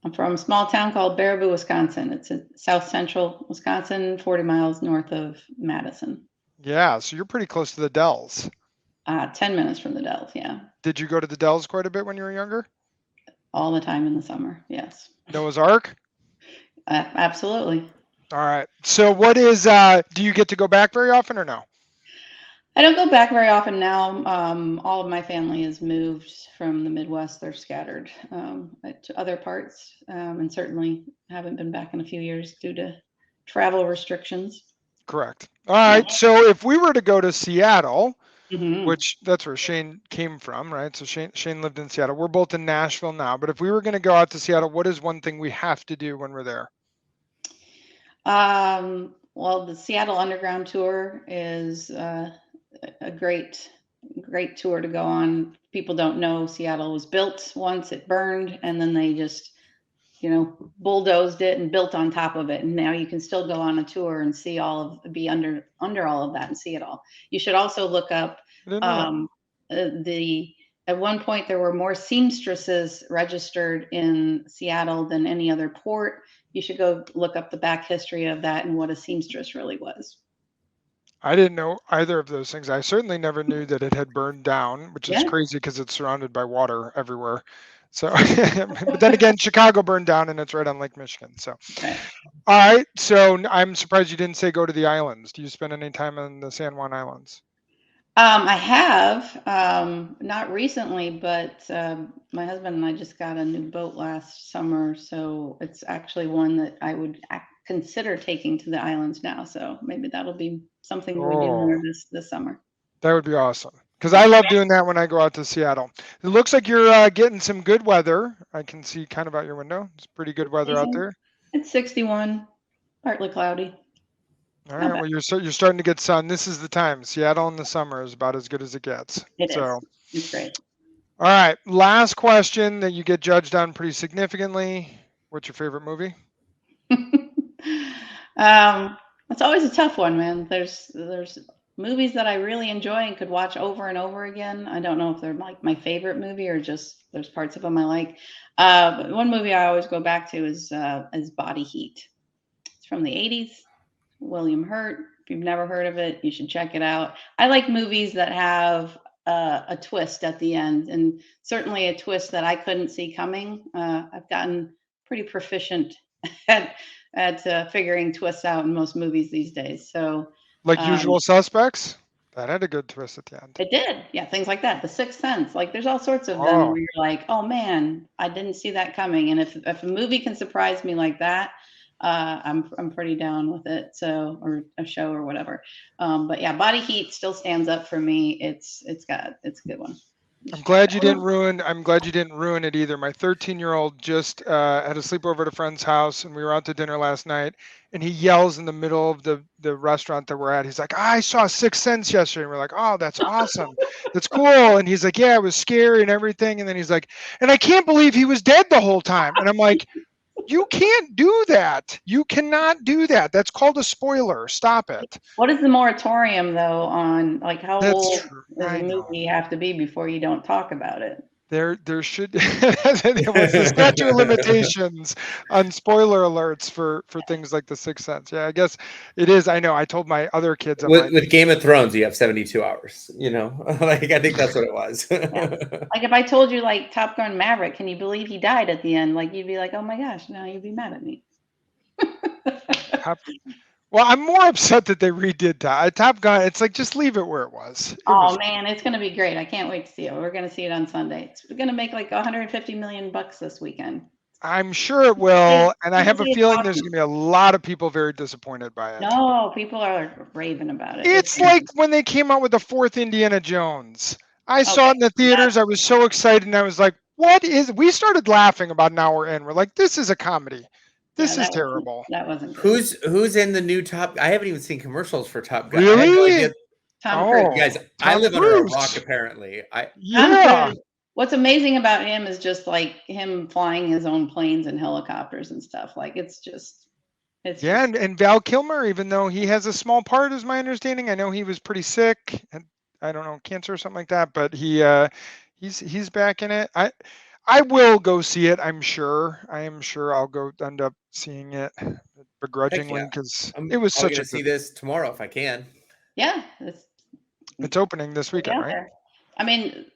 I'm from a small town called Baraboo, Wisconsin. It's in south central Wisconsin, 40 miles north of Madison. Yeah, so you're pretty close to the Dells. 10 minutes from the Dells, yeah. Did you go to the Dells quite a bit when you were younger? All the time in the summer, yes. Noah's Ark? Absolutely. All right. So what is, do you get to go back very often or no? I don't go back very often now. All of my family has moved from the Midwest. They're scattered to other parts, and certainly haven't been back in a few years due to travel restrictions. Correct. All right. So if we were to go to Seattle, Mm-hmm. which that's where Shane came from, right? So Shane lived in Seattle. We're both in Nashville now, but if we were going to go out to Seattle, what is one thing we have to do when we're there? Well, the Seattle Underground Tour is a great tour to go on. People don't know Seattle was built once, it burned, and then they just, bulldozed it and built on top of it. And now you can still go on a tour and see be under all of that and see it all. You should also look up at one point there were more seamstresses registered in Seattle than any other port. You should go look up the back history of that and what a seamstress really was. I didn't know either of those things. I certainly never knew that it had burned down, which is crazy because it's surrounded by water everywhere. So, but then again, Chicago burned down and it's right on Lake Michigan. So, all right. So I'm surprised you didn't say go to the islands. Do you spend any time on the San Juan Islands? I have, not recently, but my husband and I just got a new boat last summer. So it's actually one that I would consider taking to the islands now. So maybe that'll be something we do more this summer. That would be awesome. Because I love doing that when I go out to Seattle. It looks like you're getting some good weather. I can see kind of out your window. It's pretty good weather out there. It's 61, partly cloudy. All right. Well, you're starting to get sun. This is the time. Seattle in the summer is about as good as it gets. It is. It's great. All right. Last question that you get judged on pretty significantly. What's your favorite movie? It's always a tough one, man. There's movies that I really enjoy and could watch over and over again. I don't know if they're like my favorite movie or just there's parts of them I like. But one movie I always go back to is Body Heat. It's from the 80s. William Hurt. If you've never heard of it, you should check it out. I like movies that have a twist at the end, and certainly a twist that I couldn't see coming. I've gotten pretty proficient at figuring twists out in most movies these days. So, like Usual Suspects, that had a good twist at the end. It did, yeah. Things like that. The Sixth Sense. Like, there's all sorts of them where you're like, oh man, I didn't see that coming. And if a movie can surprise me like that, I'm pretty down with it. So, or a show or whatever. But yeah, Body Heat still stands up for me. It's a good one. I'm glad you didn't ruin it either. My 13-year-old just had a sleepover at a friend's house, and we were out to dinner last night, and he yells in the middle of the restaurant that we're at. He's like, I saw Sixth Sense yesterday. And we're like, oh, that's awesome. That's cool. And he's like, yeah, it was scary and everything. And then he's like, and I can't believe he was dead the whole time. And I'm like, you can't do that. You cannot do that. That's called a spoiler. Stop it. What is the moratorium, though, on like how old does a movie have to be before you don't talk about it? There should there was the statute of limitations on spoiler alerts for things like The Sixth Sense. Yeah, I guess it is. I know. I told my other kids with Game of Thrones, you have 72 hours. Like I think that's what it was. Yeah. Like if I told you like Top Gun Maverick, can you believe he died at the end? Like you'd be like, oh my gosh, no, you'd be mad at me. Well, I'm more upset that they redid Top Gun. It's like, just leave it where it was. Man, it's going to be great. I can't wait to see it. We're going to see it on Sunday. It's going to make like $150 million this weekend. I'm sure it will. And I have a feeling there's going to be a lot of people very disappointed by it. No, people are raving about it. It's like when they came out with the fourth Indiana Jones. I saw it in the theaters. I was so excited. And I was like, we started laughing about an hour in. We're like, this is a comedy. This is terrible. That wasn't good. Who's in the new Top? I haven't even seen commercials for Top Gun. Really? I have no idea. Tom Cruise. Guys, I live under a rock apparently. What's amazing about him is just like him flying his own planes and helicopters and stuff. Like and Val Kilmer, even though he has a small part, is my understanding. I know he was pretty sick, and I don't know, cancer or something like that, but he's back in it. I will go see it. I'm sure. I am sure I'll go end up seeing it begrudgingly because it was such a. See this tomorrow if I can. Yeah, It's opening this weekend, right? there. I mean,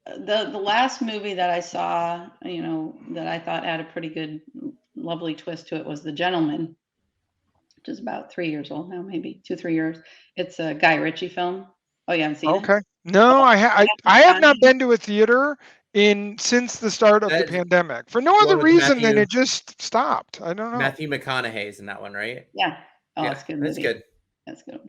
the last movie that I saw, that I thought had a pretty good, lovely twist to it was The Gentleman, which is about 3 years old now, maybe 2-3 years. It's a Guy Ritchie film. Oh, you haven't seen it? Okay. No, I have not been to a theater since the start of the pandemic for no the other one with reason than Matthew- it just stopped. I don't know. Matthew McConaughey's in that one, right? Yeah. Oh, Yeah, that's good. that's good. That's good.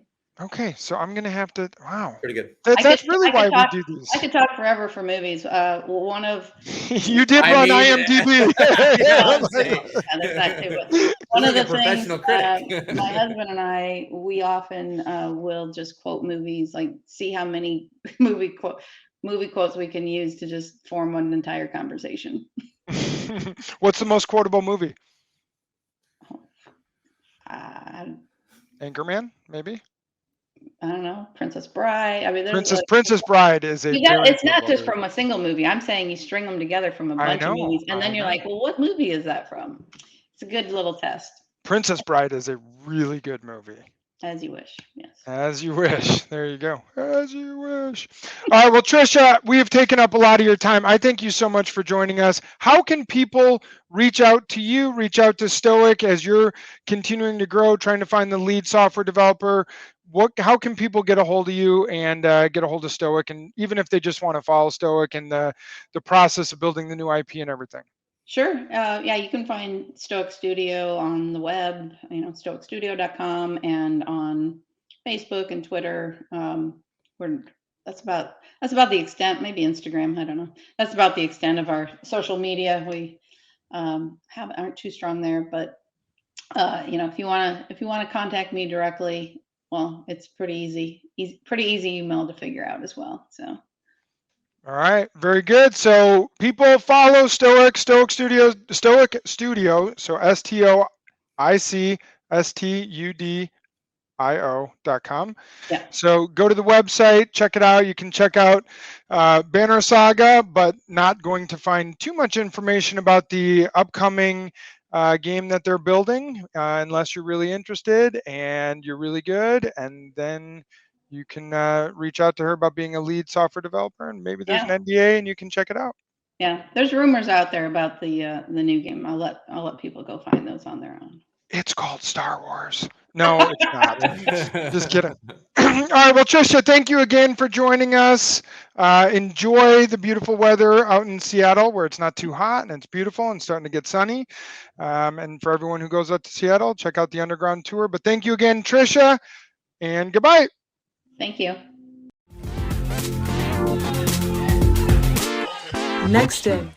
Okay, so I'm gonna have to. Wow, Pretty good. that's really why we do these. I could talk forever for movies. One of You did run IMDb. that's that too, but one of the things my husband and I, we often will just quote movies, like see how many movie quotes we can use to just form an entire conversation. What's the most quotable movie? Anchorman, maybe. I don't know. Princess Bride. I mean, Princess Bride is a. It's not just from a single movie. I'm saying you string them together from a bunch of movies, and then you're like, well, what movie is that from? It's a good little test. Princess Bride is a really good movie. As you wish. Yes. As you wish. There you go. As you wish. All right. Well, Trisha, we have taken up a lot of your time. I thank you so much for joining us. How can people reach out to you, reach out to Stoic as you're continuing to grow, trying to find the lead software developer? How can people get a hold of you and get a hold of Stoic? And even if they just want to follow Stoic and the process of building the new IP and everything. Sure. Yeah, you can find Stoic Studio on the web, stoicstudio.com, and on Facebook and Twitter. That's about the extent, maybe Instagram, I don't know. That's about the extent of our social media. We aren't too strong there, but if you want to contact me directly, well, it's pretty easy email to figure out as well. So. All right, very good. So people follow Stoic Studio, so StoicStudio.com. Yeah. So go to the website, check it out. You can check out Banner Saga, but not going to find too much information about the upcoming game that they're building unless you're really interested and you're really good, and then you can reach out to her about being a lead software developer, and maybe there's an NDA and you can check it out. Yeah, there's rumors out there about the new game. I'll let people go find those on their own. It's called Star Wars. No, it's not. Just kidding. All right, well, Trisha, thank you again for joining us. Enjoy the beautiful weather out in Seattle, where it's not too hot and it's beautiful and starting to get sunny. And for everyone who goes out to Seattle, check out the Underground Tour. But thank you again, Trisha, and goodbye. Thank you. Next in